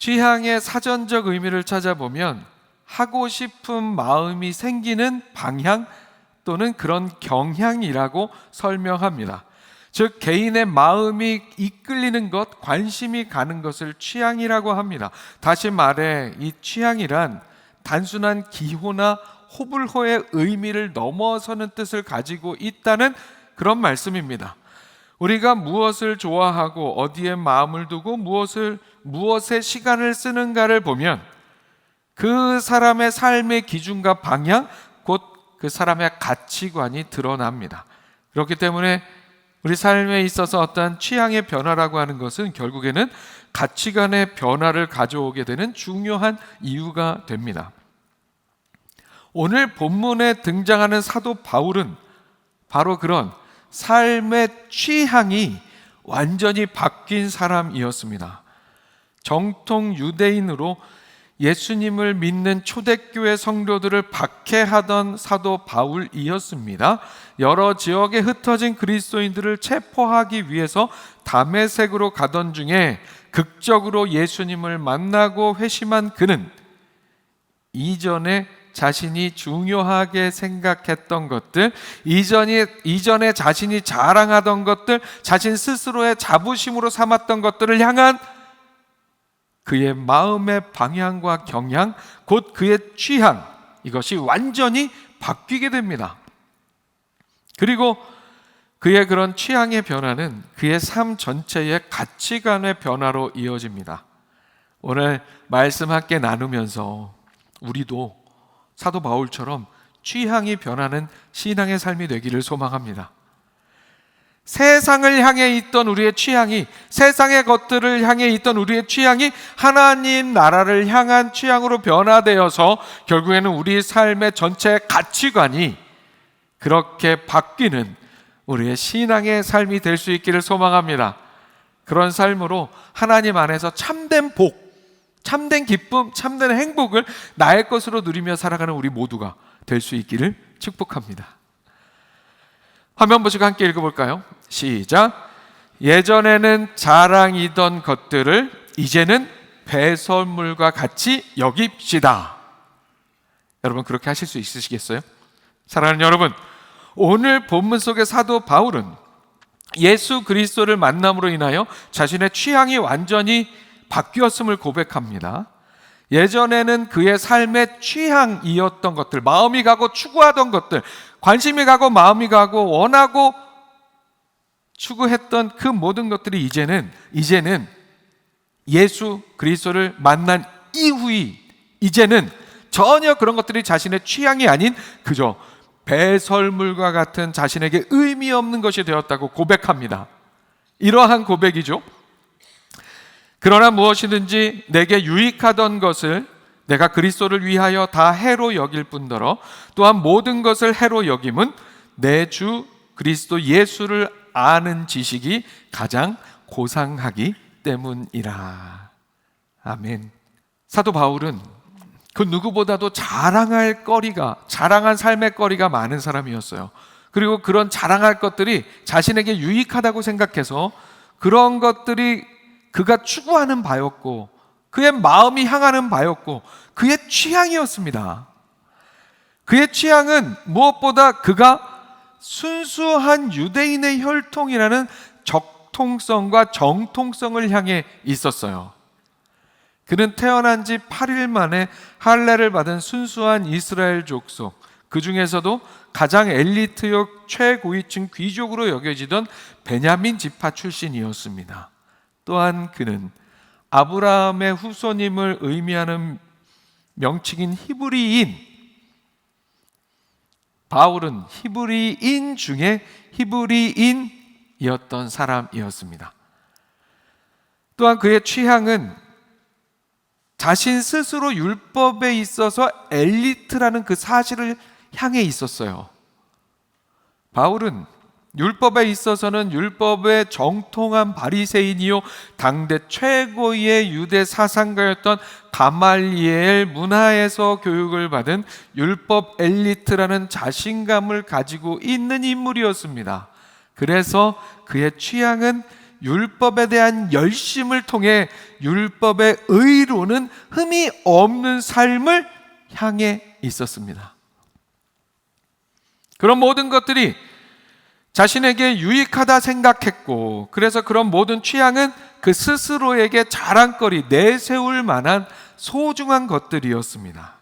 취향의 사전적 의미를 찾아보면 하고 싶은 마음이 생기는 방향 또는 그런 경향이라고 설명합니다. 즉 개인의 마음이 이끌리는 것, 관심이 가는 것을 취향이라고 합니다. 다시 말해 이 취향이란 단순한 기호나 호불호의 의미를 넘어서는 뜻을 가지고 있다는 그런 말씀입니다. 우리가 무엇을 좋아하고 어디에 마음을 두고 무엇에 시간을 쓰는가를 보면 그 사람의 삶의 기준과 방향, 곧 그 사람의 가치관이 드러납니다. 그렇기 때문에 우리 삶에 있어서 어떠한 취향의 변화라고 하는 것은 결국에는 가치관의 변화를 가져오게 되는 중요한 이유가 됩니다. 오늘 본문에 등장하는 사도 바울은 바로 그런 삶의 취향이 완전히 바뀐 사람이었습니다. 정통 유대인으로 예수님을 믿는 초대교회 성도들을 박해하던 사도 바울이었습니다. 여러 지역에 흩어진 그리스도인들을 체포하기 위해서 다메섹으로 가던 중에 극적으로 예수님을 만나고 회심한 그는 이전에 자신이 중요하게 생각했던 것들, 이전에 자신이 자랑하던 것들, 자신 스스로의 자부심으로 삼았던 것들을 향한 그의 마음의 방향과 경향, 곧 그의 취향, 이것이 완전히 바뀌게 됩니다. 그리고 그의 그런 취향의 변화는 그의 삶 전체의 가치관의 변화로 이어집니다. 오늘 말씀 함께 나누면서 우리도 사도 바울처럼 취향이 변하는 신앙의 삶이 되기를 소망합니다. 세상을 향해 있던 우리의 취향이, 세상의 것들을 향해 있던 우리의 취향이 하나님 나라를 향한 취향으로 변화되어서 결국에는 우리 삶의 전체 가치관이 그렇게 바뀌는 우리의 신앙의 삶이 될 수 있기를 소망합니다. 그런 삶으로 하나님 안에서 참된 복, 참된 기쁨, 참된 행복을 나의 것으로 누리며 살아가는 우리 모두가 될 수 있기를 축복합니다. 화면 보시고 함께 읽어볼까요? 시작. 예전에는 자랑이던 것들을 이제는 배설물과 같이 여깁시다. 여러분 그렇게 하실 수 있으시겠어요? 사랑하는 여러분, 오늘 본문 속의 사도 바울은 예수 그리스도를 만남으로 인하여 자신의 취향이 완전히 바뀌었음을 고백합니다. 예전에는 그의 삶의 취향이었던 것들, 마음이 가고 추구하던 것들, 관심이 가고 마음이 가고 원하고 추구했던 그 모든 것들이 이제는 예수 그리스도를 만난 이제는 전혀 그런 것들이 자신의 취향이 아닌 그저 배설물과 같은 자신에게 의미 없는 것이 되었다고 고백합니다. 이러한 고백이죠. 그러나 무엇이든지 내게 유익하던 것을 내가 그리스도를 위하여 다 해로 여길 뿐더러 또한 모든 것을 해로 여김은 내 주 그리스도 예수를 아는 지식이 가장 고상하기 때문이라. 아멘. 사도 바울은 그 누구보다도 자랑한 삶의 거리가 많은 사람이었어요. 그리고 그런 자랑할 것들이 자신에게 유익하다고 생각해서 그런 것들이 그가 추구하는 바였고 그의 마음이 향하는 바였고 그의 취향이었습니다. 그의 취향은 무엇보다 그가 순수한 유대인의 혈통이라는 적통성과 정통성을 향해 있었어요. 그는 태어난 지 8일 만에 할례를 받은 순수한 이스라엘 족속, 그 중에서도 가장 엘리트역 최고위층 귀족으로 여겨지던 베냐민 지파 출신이었습니다. 또한 그는 아브라함의 후손임을 의미하는 명칭인 히브리인, 바울은 히브리인 중에 히브리인이었던 사람이었습니다. 또한 그의 취향은 자신 스스로 율법에 있어서 엘리트라는 그 사실을 향해 있었어요. 바울은 율법에 있어서는 율법의 정통한 바리새인이요 당대 최고의 유대 사상가였던 가말리엘 문화에서 교육을 받은 율법 엘리트라는 자신감을 가지고 있는 인물이었습니다. 그래서 그의 취향은 율법에 대한 열심을 통해 율법의 의로는 흠이 없는 삶을 향해 있었습니다. 그런 모든 것들이 자신에게 유익하다 생각했고, 그래서 그런 모든 취향은 그 스스로에게 자랑거리, 내세울 만한 소중한 것들이었습니다.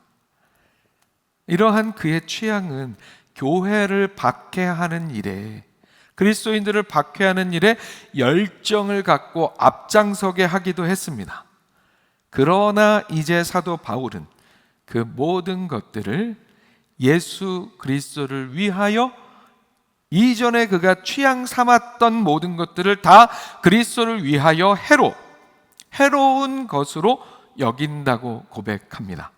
이러한 그의 취향은 교회를 박해하는 일에, 그리스도인들을 박해하는 일에 열정을 갖고 앞장서게 하기도 했습니다. 그러나 이제 사도 바울은 그 모든 것들을 예수 그리스도를 위하여, 이전에 그가 취향 삼았던 모든 것들을 다 그리스도를 위하여 해로운 것으로 여긴다고 고백합니다.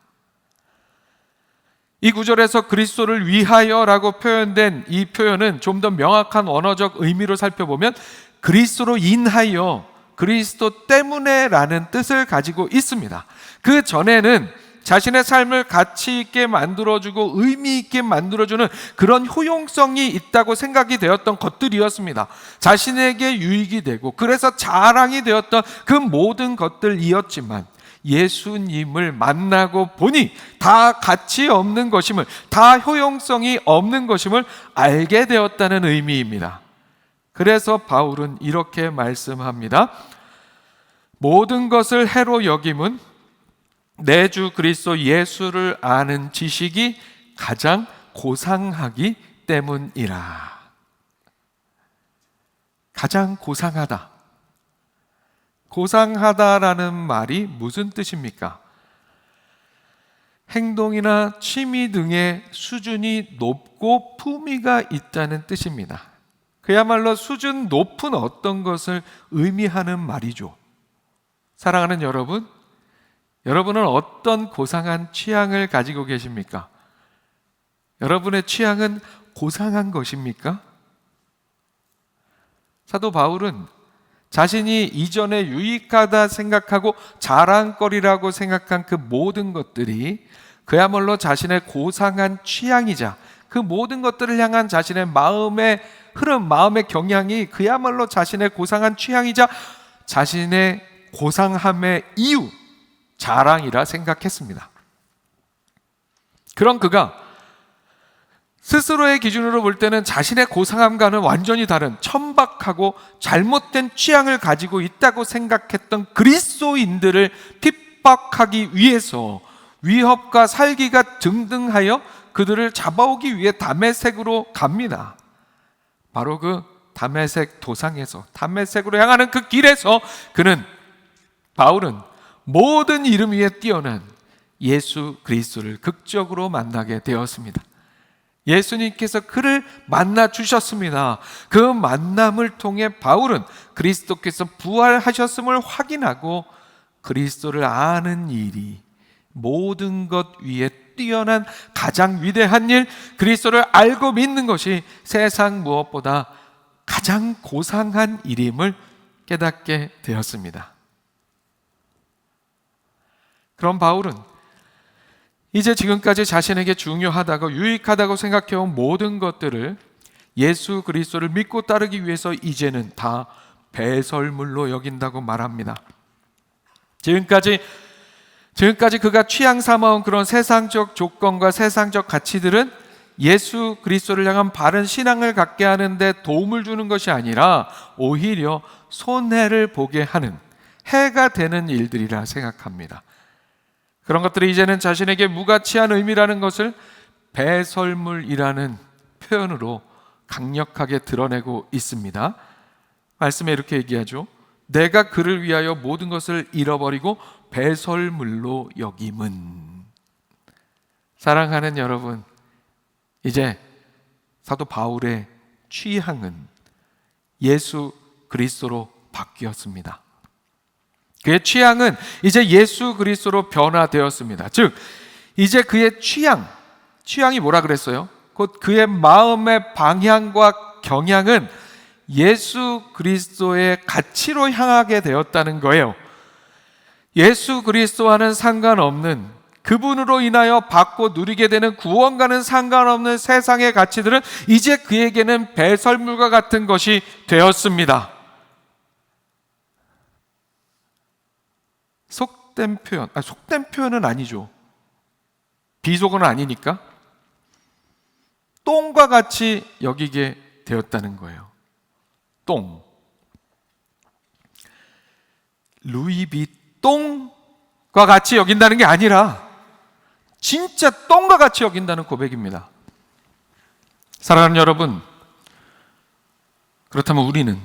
이 구절에서 그리스도를 위하여라고 표현된 이 표현은 좀 더 명확한 언어적 의미로 살펴보면 그리스도로 인하여, 그리스도 때문에 라는 뜻을 가지고 있습니다. 그 전에는 자신의 삶을 가치 있게 만들어주고 의미 있게 만들어주는 그런 효용성이 있다고 생각이 되었던 것들이었습니다. 자신에게 유익이 되고 그래서 자랑이 되었던 그 모든 것들이었지만, 예수님을 만나고 보니 다 가치 없는 것임을, 다 효용성이 없는 것임을 알게 되었다는 의미입니다. 그래서 바울은 이렇게 말씀합니다. 모든 것을 해로 여김은 내 주 그리스도 예수를 아는 지식이 가장 고상하기 때문이라. 가장 고상하다. 고상하다라는 말이 무슨 뜻입니까? 행동이나 취미 등의 수준이 높고 품위가 있다는 뜻입니다. 그야말로 수준 높은 어떤 것을 의미하는 말이죠. 사랑하는 여러분, 여러분은 어떤 고상한 취향을 가지고 계십니까? 여러분의 취향은 고상한 것입니까? 사도 바울은 자신이 이전에 유익하다 생각하고 자랑거리라고 생각한 그 모든 것들이 그야말로 자신의 고상한 취향이자, 그 모든 것들을 향한 자신의 마음의 흐름, 마음의 경향이 그야말로 자신의 고상한 취향이자 자신의 고상함의 이유, 자랑이라 생각했습니다. 그런 그가 스스로의 기준으로 볼 때는 자신의 고상함과는 완전히 다른 천박하고 잘못된 취향을 가지고 있다고 생각했던 그리스도인들을 핍박하기 위해서 위협과 살기가 등등하여 그들을 잡아오기 위해 다메섹으로 갑니다. 바로 그 다메섹 도상에서, 다메섹으로 향하는 그 길에서 바울은 모든 이름 위에 뛰어난 예수 그리스도를 극적으로 만나게 되었습니다. 예수님께서 그를 만나 주셨습니다. 그 만남을 통해 바울은 그리스도께서 부활하셨음을 확인하고 그리스도를 아는 일이 모든 것 위에 뛰어난 가장 위대한 일, 그리스도를 알고 믿는 것이 세상 무엇보다 가장 고상한 일임을 깨닫게 되었습니다. 그럼 바울은 이제 지금까지 자신에게 중요하다고 유익하다고 생각해온 모든 것들을 예수 그리스도를 믿고 따르기 위해서 이제는 다 배설물로 여긴다고 말합니다. 지금까지 그가 취향 삼아온 그런 세상적 조건과 세상적 가치들은 예수 그리스도를 향한 바른 신앙을 갖게 하는데 도움을 주는 것이 아니라 오히려 손해를 보게 하는, 해가 되는 일들이라 생각합니다. 그런 것들이 이제는 자신에게 무가치한 의미라는 것을 배설물이라는 표현으로 강력하게 드러내고 있습니다. 말씀에 이렇게 얘기하죠. 내가 그를 위하여 모든 것을 잃어버리고 배설물로 여김은. 사랑하는 여러분, 이제 사도 바울의 취향은 예수 그리스도로 바뀌었습니다. 그의 취향은 이제 예수 그리스도로 변화되었습니다. 즉, 이제 그의 취향이 뭐라 그랬어요? 곧 그의 마음의 방향과 경향은 예수 그리스도의 가치로 향하게 되었다는 거예요. 예수 그리스도와는 상관없는, 그분으로 인하여 받고 누리게 되는 구원과는 상관없는 세상의 가치들은 이제 그에게는 배설물과 같은 것이 되었습니다. 속된 표현, 속된 표현은 아니죠. 비속어는 아니니까 똥과 같이 여기게 되었다는 거예요. 똥. 루이비똥과 같이 여긴다는 게 아니라 진짜 똥과 같이 여긴다는 고백입니다. 사랑하는 여러분, 그렇다면 우리는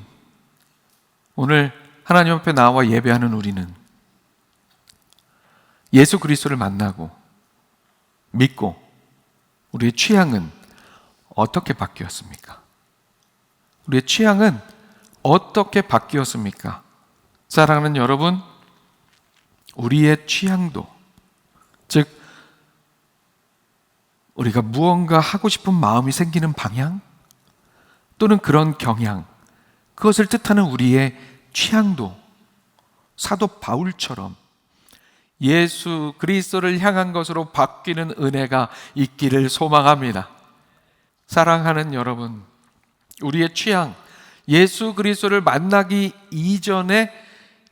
오늘 하나님 앞에 나와 예배하는 우리는 예수 그리스도를 만나고 믿고 우리의 취향은 어떻게 바뀌었습니까? 우리의 취향은 어떻게 바뀌었습니까? 사랑하는 여러분, 우리의 취향도, 즉 우리가 무언가 하고 싶은 마음이 생기는 방향 또는 그런 경향, 그것을 뜻하는 우리의 취향도 사도 바울처럼 예수 그리스도를 향한 것으로 바뀌는 은혜가 있기를 소망합니다. 사랑하는 여러분, 우리의 취향, 예수 그리스도를 만나기 이전에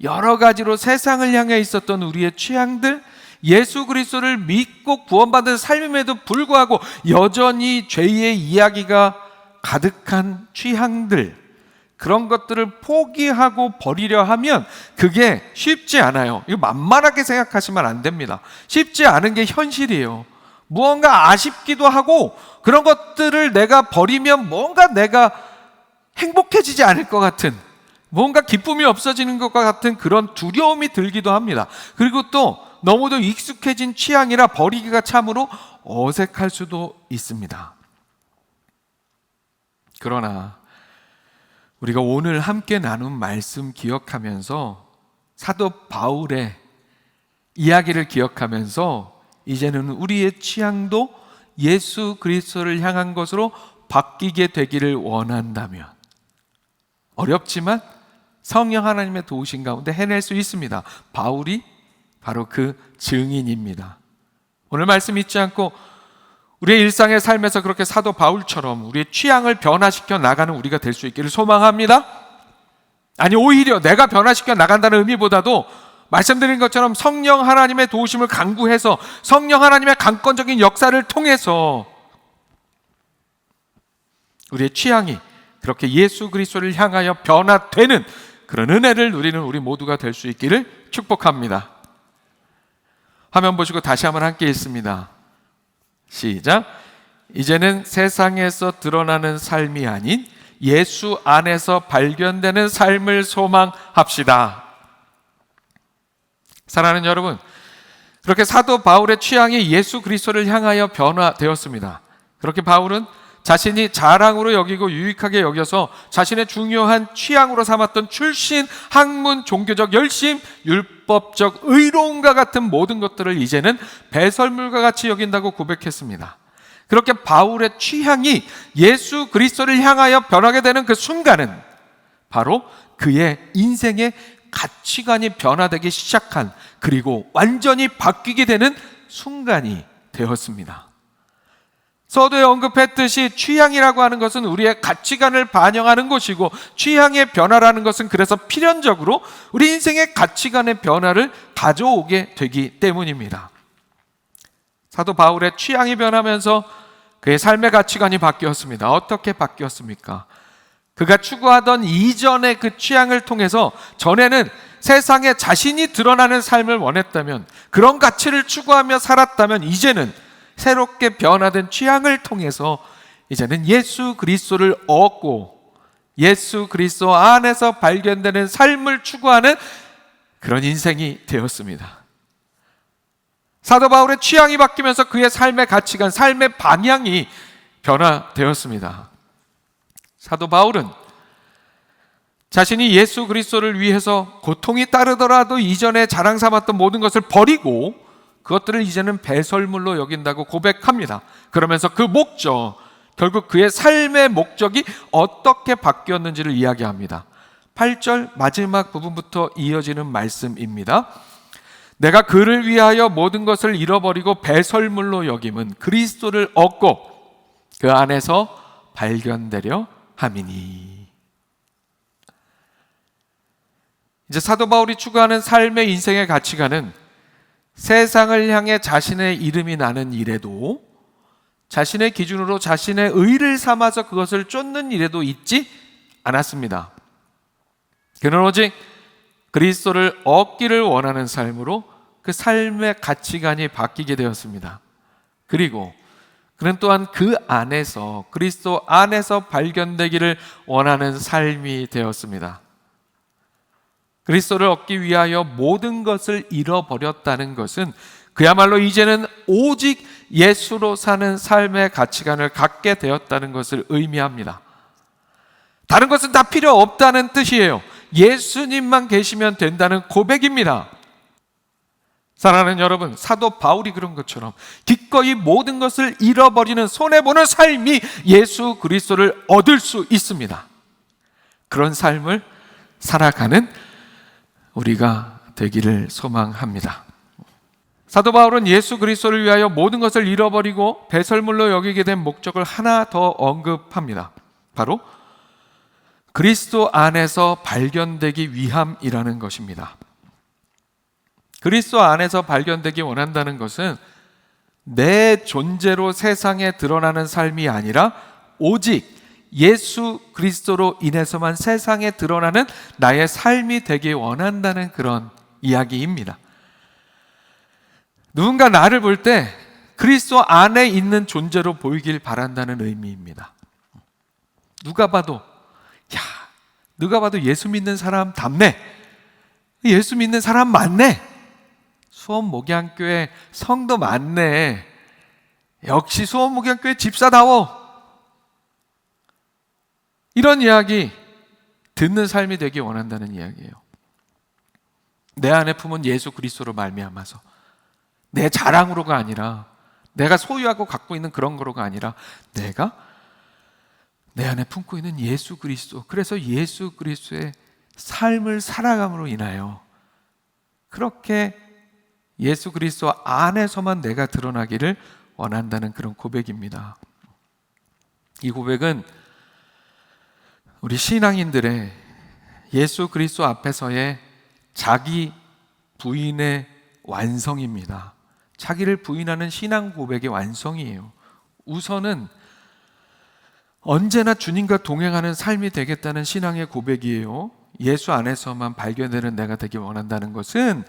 여러 가지로 세상을 향해 있었던 우리의 취향들, 예수 그리스도를 믿고 구원받은 삶임에도 불구하고 여전히 죄의 이야기가 가득한 취향들, 그런 것들을 포기하고 버리려 하면 그게 쉽지 않아요. 이거 만만하게 생각하시면 안 됩니다. 쉽지 않은 게 현실이에요. 무언가 아쉽기도 하고 그런 것들을 내가 버리면 뭔가 내가 행복해지지 않을 것 같은, 뭔가 기쁨이 없어지는 것과 같은 그런 두려움이 들기도 합니다. 그리고 또 너무도 익숙해진 취향이라 버리기가 참으로 어색할 수도 있습니다. 그러나 우리가 오늘 함께 나눈 말씀 기억하면서 사도 바울의 이야기를 기억하면서 이제는 우리의 취향도 예수 그리스도를 향한 것으로 바뀌게 되기를 원한다면, 어렵지만 성령 하나님의 도우심 가운데 해낼 수 있습니다. 바울이 바로 그 증인입니다. 오늘 말씀 잊지 않고 우리의 일상의 삶에서 그렇게 사도 바울처럼 우리의 취향을 변화시켜 나가는 우리가 될 수 있기를 소망합니다. 아니, 오히려 내가 변화시켜 나간다는 의미보다도 말씀드린 것처럼 성령 하나님의 도우심을 간구해서 성령 하나님의 강권적인 역사를 통해서 우리의 취향이 그렇게 예수 그리스도를 향하여 변화되는 그런 은혜를 누리는 우리 모두가 될 수 있기를 축복합니다. 화면 보시고 다시 한번 함께 읽습니다. 시작. 이제는 세상에서 드러나는 삶이 아닌 예수 안에서 발견되는 삶을 소망합시다. 사랑하는 여러분, 그렇게 사도 바울의 취향이 예수 그리스도를 향하여 변화되었습니다. 그렇게 바울은 자신이 자랑으로 여기고 유익하게 여겨서 자신의 중요한 취향으로 삼았던 출신, 학문, 종교적 열심, 율법적 의로움과 같은 모든 것들을 이제는 배설물과 같이 여긴다고 고백했습니다. 그렇게 바울의 취향이 예수 그리스도를 향하여 변하게 되는 그 순간은 바로 그의 인생의 가치관이 변화되기 시작한, 그리고 완전히 바뀌게 되는 순간이 되었습니다. 서두에 언급했듯이 취향이라고 하는 것은 우리의 가치관을 반영하는 것이고, 취향의 변화라는 것은 그래서 필연적으로 우리 인생의 가치관의 변화를 가져오게 되기 때문입니다. 사도 바울의 취향이 변하면서 그의 삶의 가치관이 바뀌었습니다. 어떻게 바뀌었습니까? 그가 추구하던 이전의 그 취향을 통해서 전에는 세상에 자신이 드러나는 삶을 원했다면, 그런 가치를 추구하며 살았다면, 이제는 새롭게 변화된 취향을 통해서 이제는 예수 그리스도를 얻고 예수 그리스도 안에서 발견되는 삶을 추구하는 그런 인생이 되었습니다. 사도 바울의 취향이 바뀌면서 그의 삶의 가치관, 삶의 방향이 변화되었습니다. 사도 바울은 자신이 예수 그리스도를 위해서 고통이 따르더라도 이전에 자랑 삼았던 모든 것을 버리고 그것들을 이제는 배설물로 여긴다고 고백합니다. 그러면서 그 목적, 결국 그의 삶의 목적이 어떻게 바뀌었는지를 이야기합니다. 8절 마지막 부분부터 이어지는 말씀입니다. 내가 그를 위하여 모든 것을 잃어버리고 배설물로 여김은 그리스도를 얻고 그 안에서 발견되려 함이니. 이제 사도 바울이 추구하는 삶의 인생의 가치관은 세상을 향해 자신의 이름이 나는 일에도, 자신의 기준으로 자신의 의를 삼아서 그것을 쫓는 일에도 있지 않았습니다. 그는 오직 그리스도를 얻기를 원하는 삶으로 그 삶의 가치관이 바뀌게 되었습니다. 그리고 그는 또한 그 안에서, 그리스도 안에서 발견되기를 원하는 삶이 되었습니다. 그리스도를 얻기 위하여 모든 것을 잃어버렸다는 것은 그야말로 이제는 오직 예수로 사는 삶의 가치관을 갖게 되었다는 것을 의미합니다. 다른 것은 다 필요 없다는 뜻이에요. 예수님만 계시면 된다는 고백입니다. 사랑하는 여러분, 사도 바울이 그런 것처럼 기꺼이 모든 것을 잃어버리는, 손해보는 삶이 예수 그리스도를 얻을 수 있습니다. 그런 삶을 살아가는 우리가 되기를 소망합니다. 사도 바울은 예수 그리스도를 위하여 모든 것을 잃어버리고 배설물로 여기게 된 목적을 하나 더 언급합니다. 바로 그리스도 안에서 발견되기 위함이라는 것입니다. 그리스도 안에서 발견되기 원한다는 것은 내 존재로 세상에 드러나는 삶이 아니라 오직 예수 그리스도로 인해서만 세상에 드러나는 나의 삶이 되기 원한다는 그런 이야기입니다. 누군가 나를 볼 때 그리스도 안에 있는 존재로 보이길 바란다는 의미입니다. 누가 봐도 예수 믿는 사람 답네, 예수 믿는 사람 많네, 수원 목양교회 성도 많네, 역시 수원 목양교회 집사다워, 이런 이야기 듣는 삶이 되기 원한다는 이야기예요. 내 안에 품은 예수 그리스도로 말미암아서, 내 자랑으로가 아니라, 내가 소유하고 갖고 있는 그런 거로가 아니라 내가 내 안에 품고 있는 예수 그리스도, 그래서 예수 그리스도의 삶을 살아감으로 인하여 그렇게 예수 그리스도 안에서만 내가 드러나기를 원한다는 그런 고백입니다. 이 고백은 우리 신앙인들의 예수 그리스도 앞에서의 자기 부인의 완성입니다. 자기를 부인하는 신앙 고백의 완성이에요. 우선은 언제나 주님과 동행하는 삶이 되겠다는 신앙의 고백이에요. 예수 안에서만 발견되는 내가 되기 원한다는 것은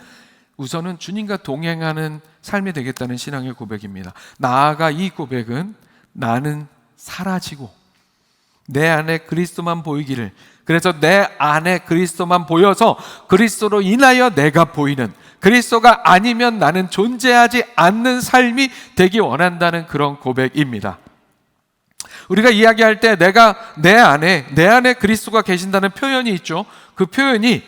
우선은 주님과 동행하는 삶이 되겠다는 신앙의 고백입니다. 나아가 이 고백은 나는 사라지고 내 안에 그리스도만 보이기를, 그래서 내 안에 그리스도만 보여서 그리스도로 인하여 내가 보이는, 그리스도가 아니면 나는 존재하지 않는 삶이 되기 원한다는 그런 고백입니다. 우리가 이야기할 때 내가 내 안에 그리스도가 계신다는 표현이 있죠. 그 표현이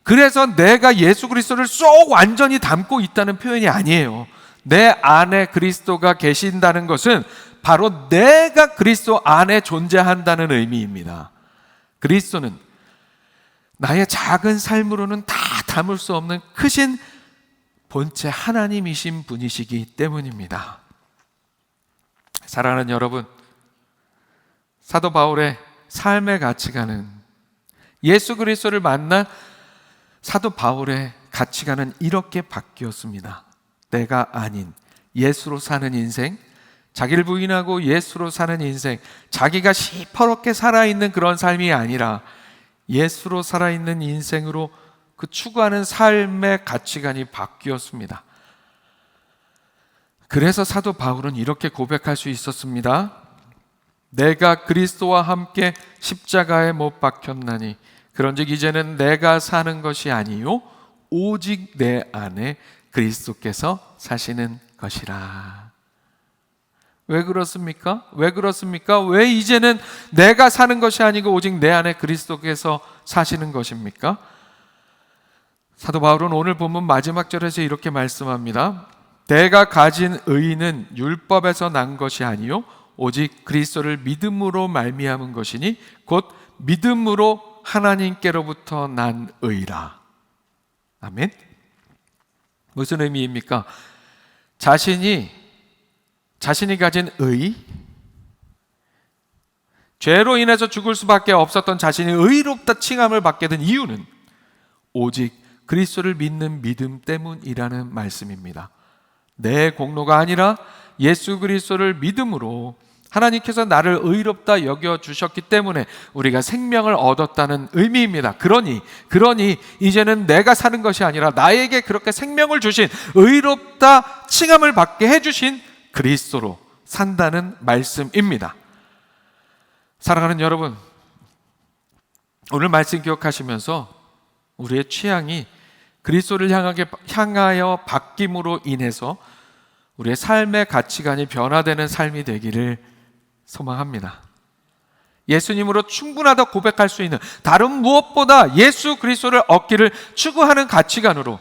그래서 내가 예수 그리스도를 쏙 완전히 담고 있다는 표현이 아니에요. 내 안에 그리스도가 계신다는 것은 바로 내가 그리스도 안에 존재한다는 의미입니다. 그리스도는 나의 작은 삶으로는 다 담을 수 없는 크신 본체 하나님이신 분이시기 때문입니다. 사랑하는 여러분, 사도 바울의 삶의 가치관은, 예수 그리스도를 만난 사도 바울의 가치관은 이렇게 바뀌었습니다. 내가 아닌 예수로 사는 인생, 자기를 부인하고 예수로 사는 인생, 자기가 시퍼렇게 살아있는 그런 삶이 아니라 예수로 살아있는 인생으로 그 추구하는 삶의 가치관이 바뀌었습니다. 그래서 사도 바울은 이렇게 고백할 수 있었습니다. 내가 그리스도와 함께 십자가에 못 박혔나니 그런즉 이제는 내가 사는 것이 아니요 오직 내 안에 그리스도께서 사시는 것이라. 왜 그렇습니까? 왜 이제는 내가 사는 것이 아니고 오직 내 안에 그리스도께서 사시는 것입니까? 사도 바울은 오늘 본문 마지막 절에서 이렇게 말씀합니다. 내가 가진 의는 율법에서 난 것이 아니요 오직 그리스도를 믿음으로 말미암은 것이니 곧 믿음으로 하나님께로부터 난 의라. 아멘. 무슨 의미입니까? 자신이 가진 의, 죄로 인해서 죽을 수밖에 없었던 자신이 의롭다 칭함을 받게 된 이유는 오직 그리스도를 믿는 믿음 때문이라는 말씀입니다. 내 공로가 아니라 예수 그리스도를 믿음으로 하나님께서 나를 의롭다 여겨주셨기 때문에 우리가 생명을 얻었다는 의미입니다. 그러니 이제는 내가 사는 것이 아니라 나에게 그렇게 생명을 주신, 의롭다 칭함을 받게 해주신 그리스도로 산다는 말씀입니다. 사랑하는 여러분, 오늘 말씀 기억하시면서 우리의 취향이 그리스도를 향하여 바뀜으로 인해서 우리의 삶의 가치관이 변화되는 삶이 되기를 소망합니다. 예수님으로 충분하다 고백할 수 있는, 다른 무엇보다 예수 그리스도를 얻기를 추구하는 가치관으로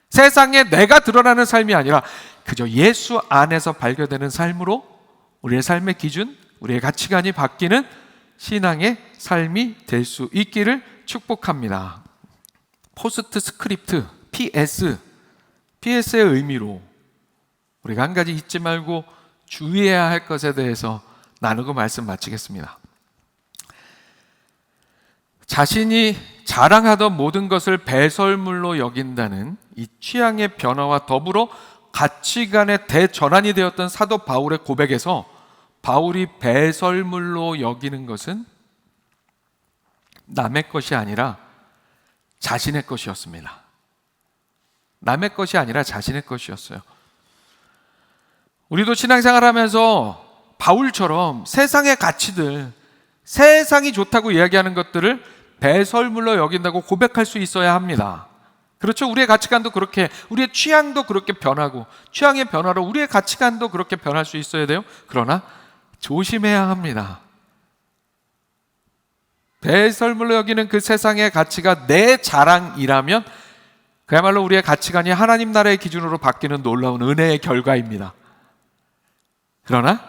세상에 내가 드러나는 삶이 아니라 그저 예수 안에서 발견되는 삶으로 우리의 삶의 기준, 우리의 가치관이 바뀌는 신앙의 삶이 될 수 있기를 축복합니다. 포스트 스크립트, PS의 의미로 우리가 한 가지 잊지 말고 주의해야 할 것에 대해서 나누고 말씀 마치겠습니다. 자신이 자랑하던 모든 것을 배설물로 여긴다는 이 취향의 변화와 더불어 가치관의 대전환이 되었던 사도 바울의 고백에서 바울이 배설물로 여기는 것은 남의 것이 아니라 자신의 것이었습니다. 남의 것이 아니라 자신의 것이었어요. 우리도 신앙생활하면서 바울처럼 세상의 가치들, 세상이 좋다고 이야기하는 것들을 배설물로 여긴다고 고백할 수 있어야 합니다. 그렇죠? 우리의 가치관도 그렇게, 우리의 취향도 그렇게 변하고, 취향의 변화로 우리의 가치관도 그렇게 변할 수 있어야 돼요. 그러나 조심해야 합니다. 배설물로 여기는 그 세상의 가치가 내 자랑이라면 그야말로 우리의 가치관이 하나님 나라의 기준으로 바뀌는 놀라운 은혜의 결과입니다. 그러나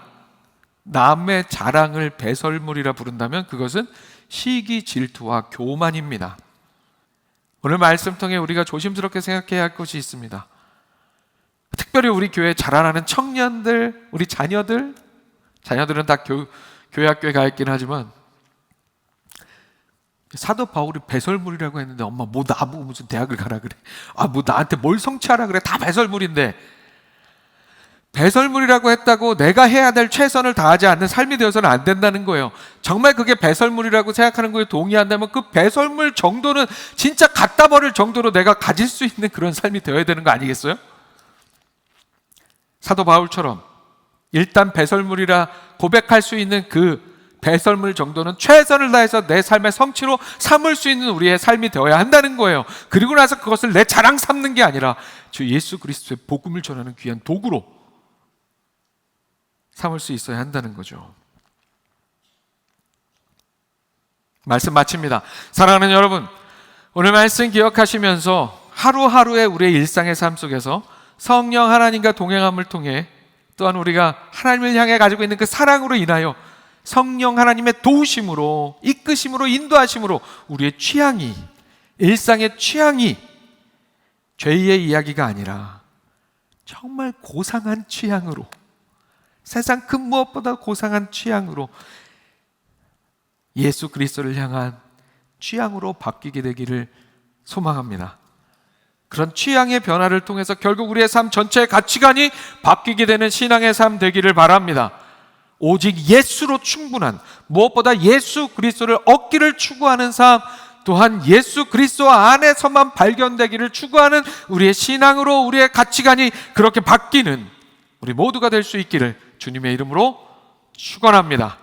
남의 자랑을 배설물이라 부른다면 그것은 시기, 질투와 교만입니다. 오늘 말씀 통해 우리가 조심스럽게 생각해야 할 것이 있습니다. 특별히 우리 교회에 자라나는 청년들, 우리 자녀들은 다 교회 학교에 가 있긴 하지만 사도 바울이 배설물이라고 했는데 엄마 뭐 나보고 무슨 대학을 가라 그래, 뭐 나한테 뭘 성취하라 그래, 다 배설물인데, 배설물이라고 했다고 내가 해야 될 최선을 다하지 않는 삶이 되어서는 안 된다는 거예요. 정말 그게 배설물이라고 생각하는 거에 동의한다면 그 배설물 정도는 진짜 갖다 버릴 정도로 내가 가질 수 있는 그런 삶이 되어야 되는 거 아니겠어요? 사도 바울처럼 일단 배설물이라 고백할 수 있는 그 배설물 정도는 최선을 다해서 내 삶의 성취로 삼을 수 있는 우리의 삶이 되어야 한다는 거예요. 그리고 나서 그것을 내 자랑 삼는 게 아니라 주 예수 그리스도의 복음을 전하는 귀한 도구로 삼을 수 있어야 한다는 거죠. 말씀 마칩니다. 사랑하는 여러분, 오늘 말씀 기억하시면서 하루하루의 우리의 일상의 삶 속에서 성령 하나님과 동행함을 통해 또한 우리가 하나님을 향해 가지고 있는 그 사랑으로 인하여 성령 하나님의 도우심으로, 이끄심으로, 인도하심으로 우리의 취향이, 일상의 취향이 죄의 이야기가 아니라 정말 고상한 취향으로, 세상 그 무엇보다 고상한 취향으로 예수 그리스도를 향한 취향으로 바뀌게 되기를 소망합니다. 그런 취향의 변화를 통해서 결국 우리의 삶 전체의 가치관이 바뀌게 되는 신앙의 삶 되기를 바랍니다. 오직 예수로 충분한, 무엇보다 예수 그리스도를 얻기를 추구하는 삶, 또한 예수 그리스도 안에서만 발견되기를 추구하는 우리의 신앙으로 우리의 가치관이 그렇게 바뀌는 우리 모두가 될 수 있기를 주님의 이름으로 축원합니다.